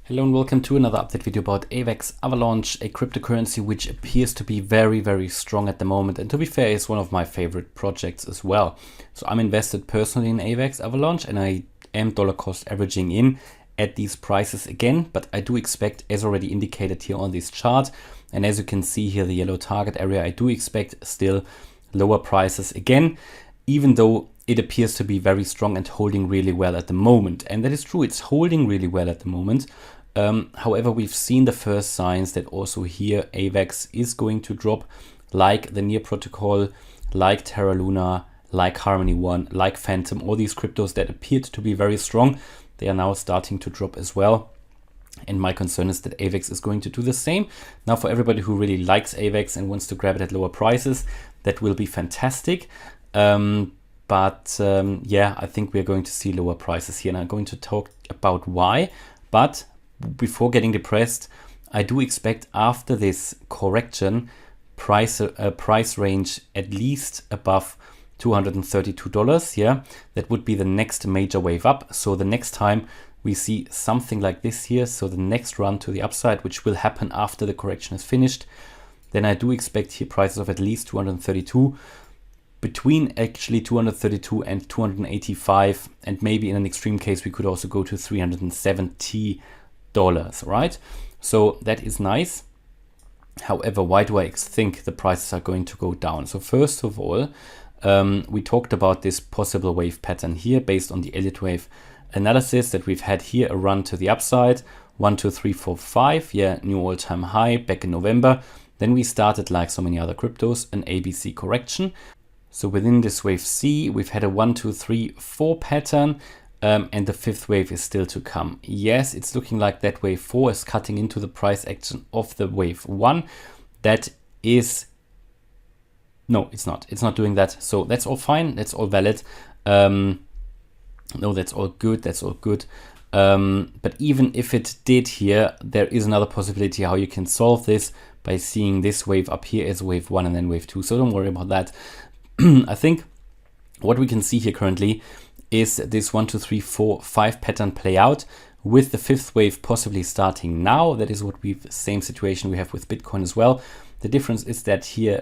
Hello and welcome to another update video about AVAX Avalanche, a cryptocurrency which appears to be very strong at the moment, and to be fair is one of my favorite projects as well. So I'm invested personally in AVAX Avalanche and I am dollar cost averaging in at these prices again, but I do expect, as already indicated here on this chart, and as you can see here the yellow target area, I do expect still lower prices again, even though it appears to be very strong and holding really well at the moment. And that is true, it's holding really well at the moment. However, we've seen the first signs that also here AVAX is going to drop, like the Near protocol, like Terra Luna, like Harmony One, like Phantom. All these cryptos that appeared to be very strong, they are now starting to drop as well. And my concern is that AVAX is going to do the same. Now, for everybody who really likes AVAX and wants to grab it at lower prices, that will be fantastic. Yeah, I think we're going to see lower prices here, and I'm going to talk about why. But before getting depressed, I do expect after this correction price range at least above $232. Yeah, that would be the next major wave up. So the next time we see something like this here, so the next run to the upside, which will happen after the correction is finished, then I do expect here prices of at least 232, between actually 232 and 285, and maybe in an extreme case we could also go to $370, right? So that is nice. However, why do I think the prices are going to go down? So first of all, we talked about this possible wave pattern here based on the Elliott wave analysis that we've had here, a run to the upside, 1 2 3 4 5, yeah, new all-time high back in November. Then we started, like so many other cryptos, an ABC correction. So within this wave C, we've had a 1 2 3 4 pattern, and the fifth wave is still to come. Yes, it's looking like that wave 4 is cutting into the price action of the wave 1. That is, no, it's not. It's not doing that. So that's all fine. That's all valid. No, that's all good. That's all good. But even if it did here, there is another possibility how you can solve this by seeing this wave up here as wave 1 and then wave 2. So don't worry about that. I think what we can see here currently is this 1 2 3 4 5 pattern play out, with the fifth wave possibly starting now. That is what we've, same situation we have with Bitcoin as well. The difference is that here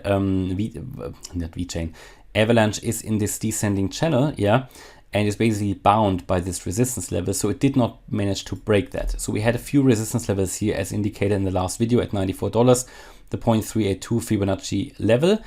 Avalanche is in this descending channel, yeah, and is basically bound by this resistance level, so it did not manage to break that. So we had a few resistance levels here as indicated in the last video at $94, the 0.382 Fibonacci level,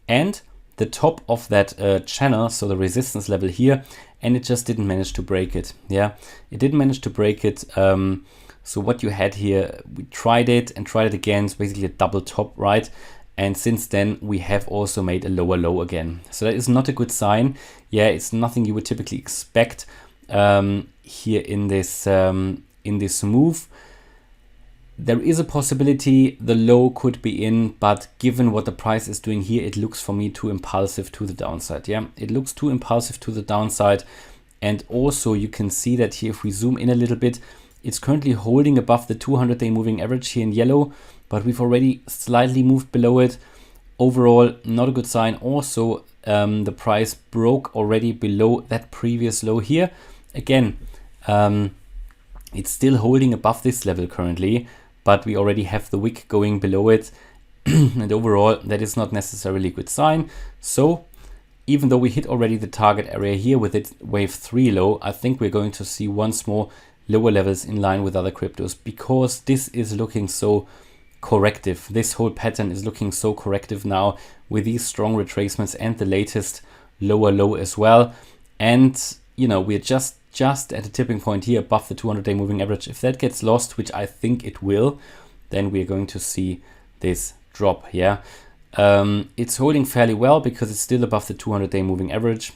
and the top of that channel, so the resistance level here, and it just didn't manage to break it. Yeah, it didn't manage to break it. So what you had here, we tried it and tried it again. It's basically a double top, right? And since then we have also made a lower low again. So that is not a good sign. Yeah, it's nothing you would typically expect here in this move. There is a possibility the low could be in, but given what the price is doing here, it looks for me too impulsive to the downside. Yeah, it looks too impulsive to the downside. And also you can see that here, if we zoom in a little bit, it's currently holding above the 200-day moving average here in yellow, but we've already slightly moved below it. Overall, not a good sign. Also, the price broke already below that previous low here. Again, it's still holding above this level currently, but we already have the wick going below it. And overall, that is not necessarily a good sign. So even though we hit already the target area here with its wave 3 low, I think we're going to see once more lower levels in line with other cryptos, because this is looking so corrective. This whole pattern is looking so corrective now with these strong retracements and the latest lower low as well. And you know, we're just at a tipping point here above the 200-day moving average. If that gets lost, which I think it will, then we're going to see this drop. Yeah, it's holding fairly well because it's still above the 200-day moving average,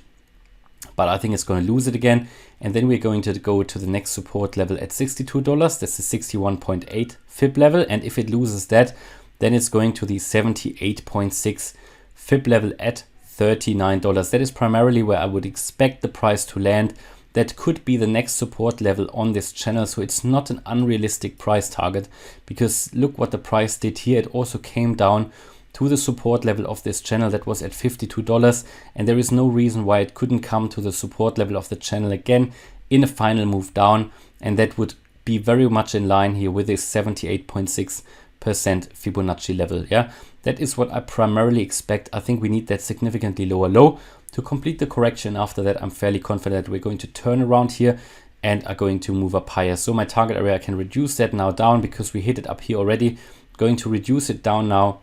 but I think it's going to lose it again. And then we're going to go to the next support level at $62. That's the 61.8 Fib level. And if it loses that, then it's going to the 78.6 Fib level at $39. That is primarily where I would expect the price to land. That could be the next support level on this channel. So it's not an unrealistic price target, because look what the price did here. It also came down to the support level of this channel that was at $52, and there is no reason why it couldn't come to the support level of the channel again in a final move down, and that would be very much in line here with this 78.6% Fibonacci level. Yeah, that is what I primarily expect. I think we need that significantly lower low to complete the correction. After that, I'm fairly confident we're going to turn around here and are going to move up higher. So my target area, I can reduce that now down because we hit it up here already. Going to reduce it down now,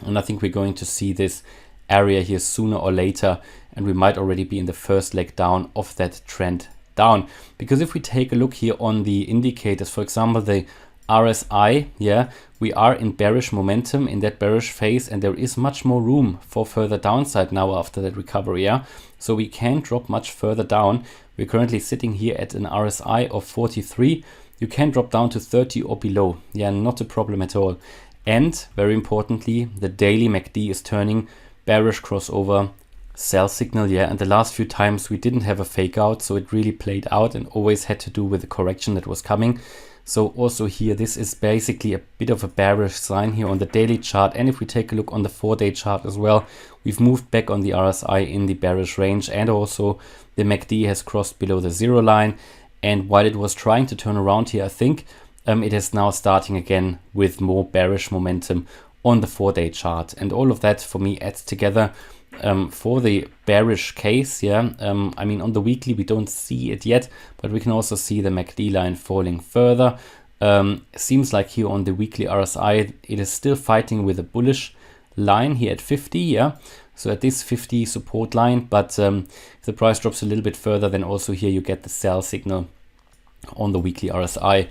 and I think we're going to see this area here sooner or later, and we might already be in the first leg down of that trend down. Because if we take a look here on the indicators, for example, the RSI, yeah, we are in bearish momentum in that bearish phase, and there is much more room for further downside now after that recovery. Yeah, so we can drop much further down. We're currently sitting here at an RSI of 43. You can drop down to 30 or below. Yeah, not a problem at all. And very importantly, the daily MACD is turning bearish crossover sell signal. Yeah, and the last few times we didn't have a fake out, so it really played out and always had to do with the correction that was coming. So also here, this is basically a bit of a bearish sign here on the daily chart. And if we take a look on the 4-day chart as well, we've moved back on the RSI in the bearish range, and also the MACD has crossed below the 0 line. And while it was trying to turn around here, I think it is now starting again with more bearish momentum on the 4-day chart. And all of that for me adds together for the bearish case. Yeah, I mean, on the weekly we don't see it yet, but we can also see the MACD line falling further. Seems like here on the weekly RSI it is still fighting with a bullish line here at 50. Yeah, so at this 50 support line, but if the price drops a little bit further, then also here you get the sell signal on the weekly RSI.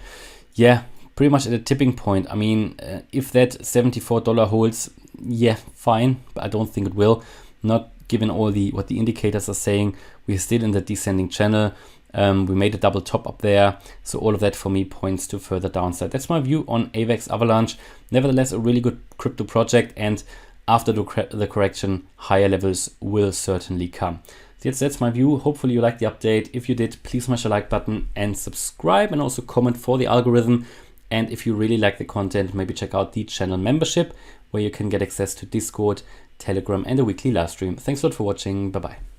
Yeah, pretty much at a tipping point. I mean, if that $74 holds, yeah, fine, but I don't think it will. Not given all what the indicators are saying. We're still in the descending channel. We made a double top up there, so all of that for me points to further downside. That's my view on AVAX Avalanche. Nevertheless, a really good crypto project, and after the correction, higher levels will certainly come. So yes, that's my view. Hopefully you liked the update. If you did, please smash the like button and subscribe, and also comment for the algorithm. And if you really like the content, maybe check out the channel membership, where you can get access to Discord, Telegram, and a weekly live stream. Thanks a lot for watching. Bye bye.